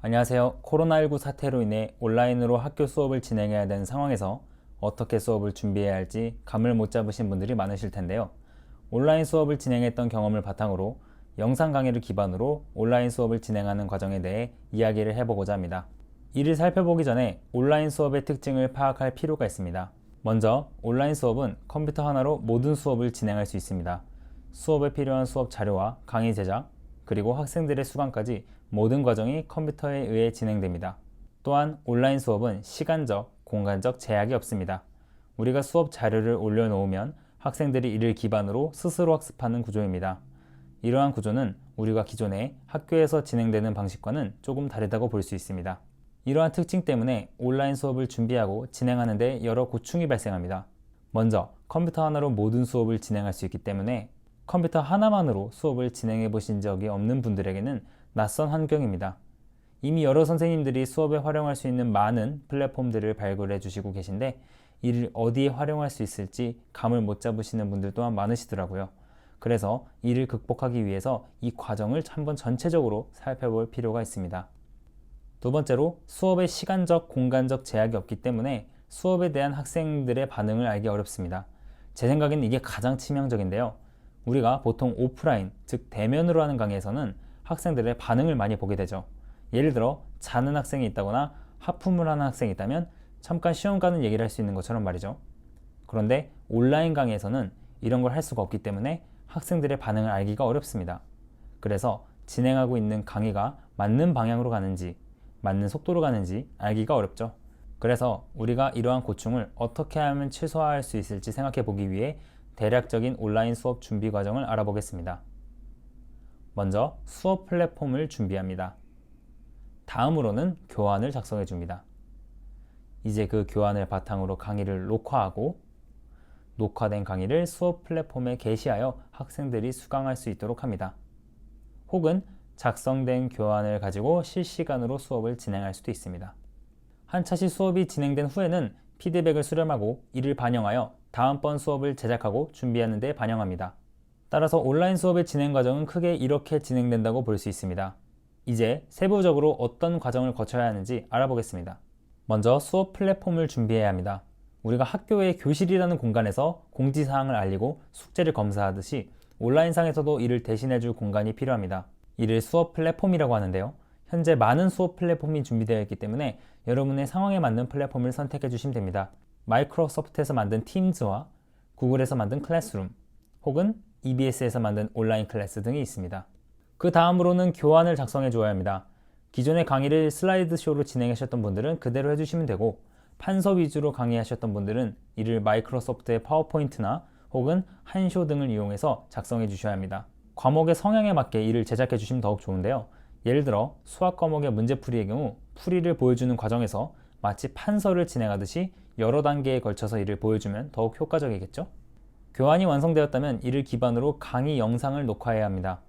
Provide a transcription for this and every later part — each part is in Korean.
안녕하세요. 코로나19 사태로 인해 온라인으로 학교 수업을 진행해야 되는 상황에서 어떻게 수업을 준비해야 할지 감을 못 잡으신 분들이 많으실 텐데요. 온라인 수업을 진행했던 경험을 바탕으로 영상 강의를 기반으로 온라인 수업을 진행하는 과정에 대해 이야기를 해보고자 합니다. 이를 살펴보기 전에 온라인 수업의 특징을 파악할 필요가 있습니다. 먼저 온라인 수업은 컴퓨터 하나로 모든 수업을 진행할 수 있습니다. 수업에 필요한 수업 자료와 강의 제작, 그리고 학생들의 수강까지 모든 과정이 컴퓨터에 의해 진행됩니다. 또한 온라인 수업은 시간적, 공간적 제약이 없습니다. 우리가 수업 자료를 올려놓으면 학생들이 이를 기반으로 스스로 학습하는 구조입니다. 이러한 구조는 우리가 기존에 학교에서 진행되는 방식과는 조금 다르다고 볼 수 있습니다. 이러한 특징 때문에 온라인 수업을 준비하고 진행하는 데 여러 고충이 발생합니다. 먼저 컴퓨터 하나로 모든 수업을 진행할 수 있기 때문에 컴퓨터 하나만으로 수업을 진행해 보신 적이 없는 분들에게는 낯선 환경입니다. 이미 여러 선생님들이 수업에 활용할 수 있는 많은 플랫폼들을 발굴해 주시고 계신데 이를 어디에 활용할 수 있을지 감을 못 잡으시는 분들 또한 많으시더라고요. 그래서 이를 극복하기 위해서 이 과정을 한번 전체적으로 살펴볼 필요가 있습니다. 두 번째로 수업의 시간적, 공간적 제약이 없기 때문에 수업에 대한 학생들의 반응을 알기 어렵습니다. 제 생각엔 이게 가장 치명적인데요. 우리가 보통 오프라인, 즉 대면으로 하는 강의에서는 학생들의 반응을 많이 보게 되죠. 예를 들어 자는 학생이 있다거나 하품을 하는 학생이 있다면 잠깐 시험 가는 얘기를 할 수 있는 것처럼 말이죠. 그런데 온라인 강의에서는 이런 걸 할 수가 없기 때문에 학생들의 반응을 알기가 어렵습니다. 그래서 진행하고 있는 강의가 맞는 방향으로 가는지, 맞는 속도로 가는지 알기가 어렵죠. 그래서 우리가 이러한 고충을 어떻게 하면 최소화할 수 있을지 생각해 보기 위해 대략적인 온라인 수업 준비 과정을 알아보겠습니다. 먼저 수업 플랫폼을 준비합니다. 다음으로는 교환을 작성해 줍니다. 이제 그 교환을 바탕으로 강의를 녹화하고 녹화된 강의를 수업 플랫폼에 게시하여 학생들이 수강할 수 있도록 합니다. 혹은 작성된 교환을 가지고 실시간으로 수업을 진행할 수도 있습니다. 한 차시 수업이 진행된 후에는 피드백을 수렴하고 이를 반영하여 다음번 수업을 제작하고 준비하는 데 반영합니다. 따라서 온라인 수업의 진행 과정은 크게 이렇게 진행된다고 볼 수 있습니다. 이제 세부적으로 어떤 과정을 거쳐야 하는지 알아보겠습니다. 먼저 수업 플랫폼을 준비해야 합니다. 우리가 학교의 교실이라는 공간에서 공지사항을 알리고 숙제를 검사하듯이 온라인상에서도 이를 대신해줄 공간이 필요합니다. 이를 수업 플랫폼이라고 하는데요. 현재 많은 수업 플랫폼이 준비되어 있기 때문에 여러분의 상황에 맞는 플랫폼을 선택해 주시면 됩니다. 마이크로소프트에서 만든 팀즈와 구글에서 만든 클래스룸 혹은 EBS에서 만든 온라인 클래스 등이 있습니다. 그 다음으로는 교환을 작성해 주어야 합니다. 기존의 강의를 슬라이드쇼로 진행하셨던 분들은 그대로 해주시면 되고 판서 위주로 강의하셨던 분들은 이를 마이크로소프트의 파워포인트나 혹은 한쇼 등을 이용해서 작성해 주셔야 합니다. 과목의 성향에 맞게 이를 제작해 주시면 더욱 좋은데요. 예를 들어 수학 과목의 문제풀이의 경우 풀이를 보여주는 과정에서 마치 판서를 진행하듯이 여러 단계에 걸쳐서 이를 보여주면 더욱 효과적이겠죠? 교환이 완성되었다면 이를 기반으로 강의 영상을 녹화해야 합니다.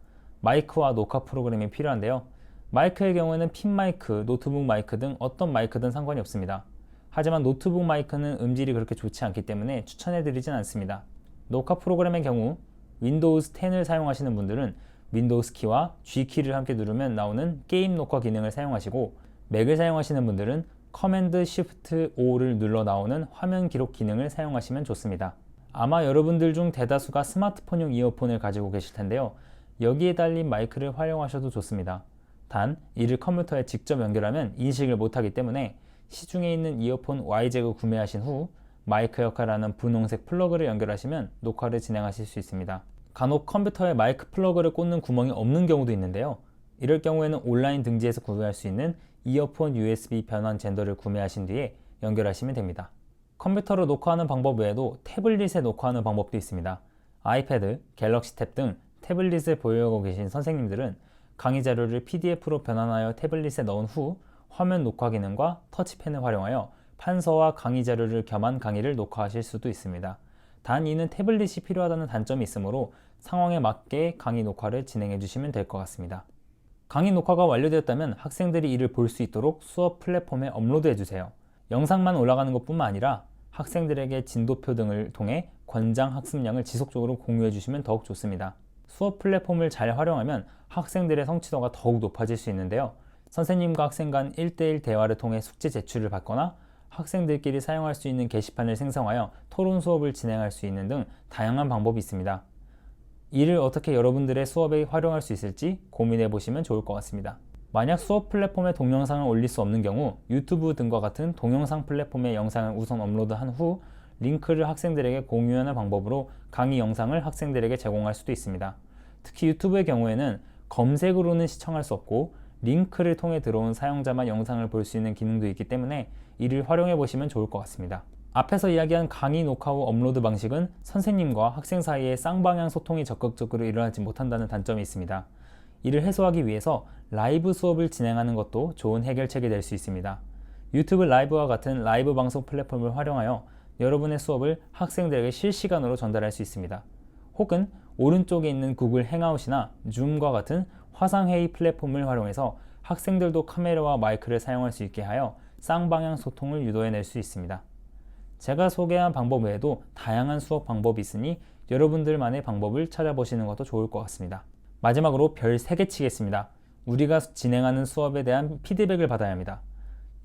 마이크와 녹화 프로그램이 필요한데요. 마이크의 경우에는 핀 마이크, 노트북 마이크 등 어떤 마이크든 상관이 없습니다. 하지만 노트북 마이크는 음질이 그렇게 좋지 않기 때문에 추천해드리진 않습니다. 녹화 프로그램의 경우 윈도우즈 10을 사용하시는 분들은 윈도우스 키와 G키를 함께 누르면 나오는 게임 녹화 기능을 사용하시고 맥을 사용하시는 분들은 커맨드 쉬프트 O를 눌러 나오는 화면 기록 기능을 사용하시면 좋습니다. 아마 여러분들 중 대다수가 스마트폰용 이어폰을 가지고 계실 텐데요. 여기에 달린 마이크를 활용하셔도 좋습니다. 단 이를 컴퓨터에 직접 연결하면 인식을 못하기 때문에 시중에 있는 이어폰 Y잭을 구매하신 후 마이크 역할을 하는 분홍색 플러그를 연결하시면 녹화를 진행하실 수 있습니다. 간혹 컴퓨터에 마이크 플러그를 꽂는 구멍이 없는 경우도 있는데요. 이럴 경우에는 온라인 등지에서 구매할 수 있는 이어폰 USB 변환 젠더를 구매하신 뒤에 연결하시면 됩니다. 컴퓨터로 녹화하는 방법 외에도 태블릿에 녹화하는 방법도 있습니다. 아이패드, 갤럭시 탭 등 태블릿을 보유하고 계신 선생님들은 강의 자료를 PDF로 변환하여 태블릿에 넣은 후 화면 녹화 기능과 터치펜을 활용하여 판서와 강의 자료를 겸한 강의를 녹화하실 수도 있습니다. 단 이는 태블릿이 필요하다는 단점이 있으므로 상황에 맞게 강의 녹화를 진행해 주시면 될 것 같습니다. 강의 녹화가 완료되었다면 학생들이 이를 볼 수 있도록 수업 플랫폼에 업로드해 주세요. 영상만 올라가는 것뿐만 아니라 학생들에게 진도표 등을 통해 권장 학습량을 지속적으로 공유해 주시면 더욱 좋습니다. 수업 플랫폼을 잘 활용하면 학생들의 성취도가 더욱 높아질 수 있는데요. 선생님과 학생 간 1대1 대화를 통해 숙제 제출을 받거나 학생들끼리 사용할 수 있는 게시판을 생성하여 토론 수업을 진행할 수 있는 등 다양한 방법이 있습니다. 이를 어떻게 여러분들의 수업에 활용할 수 있을지 고민해 보시면 좋을 것 같습니다. 만약 수업 플랫폼에 동영상을 올릴 수 없는 경우 유튜브 등과 같은 동영상 플랫폼에 영상을 우선 업로드한 후 링크를 학생들에게 공유하는 방법으로 강의 영상을 학생들에게 제공할 수도 있습니다. 특히 유튜브의 경우에는 검색으로는 시청할 수 없고 링크를 통해 들어온 사용자만 영상을 볼 수 있는 기능도 있기 때문에 이를 활용해 보시면 좋을 것 같습니다. 앞에서 이야기한 강의 녹화 후 업로드 방식은 선생님과 학생 사이에 쌍방향 소통이 적극적으로 일어나지 못한다는 단점이 있습니다. 이를 해소하기 위해서 라이브 수업을 진행하는 것도 좋은 해결책이 될 수 있습니다. 유튜브 라이브와 같은 라이브 방송 플랫폼을 활용하여 여러분의 수업을 학생들에게 실시간으로 전달할 수 있습니다. 혹은 오른쪽에 있는 구글 행아웃이나 줌과 같은 화상회의 플랫폼을 활용해서 학생들도 카메라와 마이크를 사용할 수 있게 하여 쌍방향 소통을 유도해낼 수 있습니다. 제가 소개한 방법 외에도 다양한 수업 방법이 있으니 여러분들만의 방법을 찾아보시는 것도 좋을 것 같습니다. 마지막으로 별 3개 치겠습니다. 우리가 진행하는 수업에 대한 피드백을 받아야 합니다.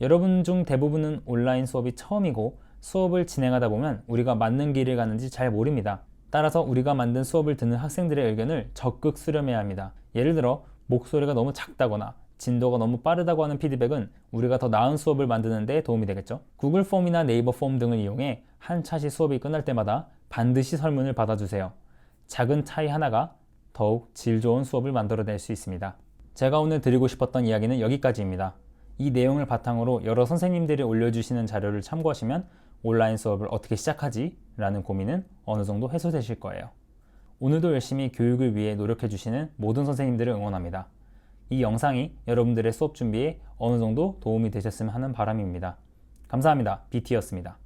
여러분 중 대부분은 온라인 수업이 처음이고 수업을 진행하다 보면 우리가 맞는 길을 가는지 잘 모릅니다. 따라서 우리가 만든 수업을 듣는 학생들의 의견을 적극 수렴해야 합니다. 예를 들어 목소리가 너무 작다거나 진도가 너무 빠르다고 하는 피드백은 우리가 더 나은 수업을 만드는 데 도움이 되겠죠. 구글 폼이나 네이버 폼 등을 이용해 한 차시 수업이 끝날 때마다 반드시 설문을 받아주세요. 작은 차이 하나가 더욱 질 좋은 수업을 만들어낼 수 있습니다. 제가 오늘 드리고 싶었던 이야기는 여기까지입니다. 이 내용을 바탕으로 여러 선생님들이 올려주시는 자료를 참고하시면 온라인 수업을 어떻게 시작하지? 라는 고민은 어느 정도 해소되실 거예요. 오늘도 열심히 교육을 위해 노력해주시는 모든 선생님들을 응원합니다. 이 영상이 여러분들의 수업 준비에 어느 정도 도움이 되셨으면 하는 바람입니다. 감사합니다. BT였습니다.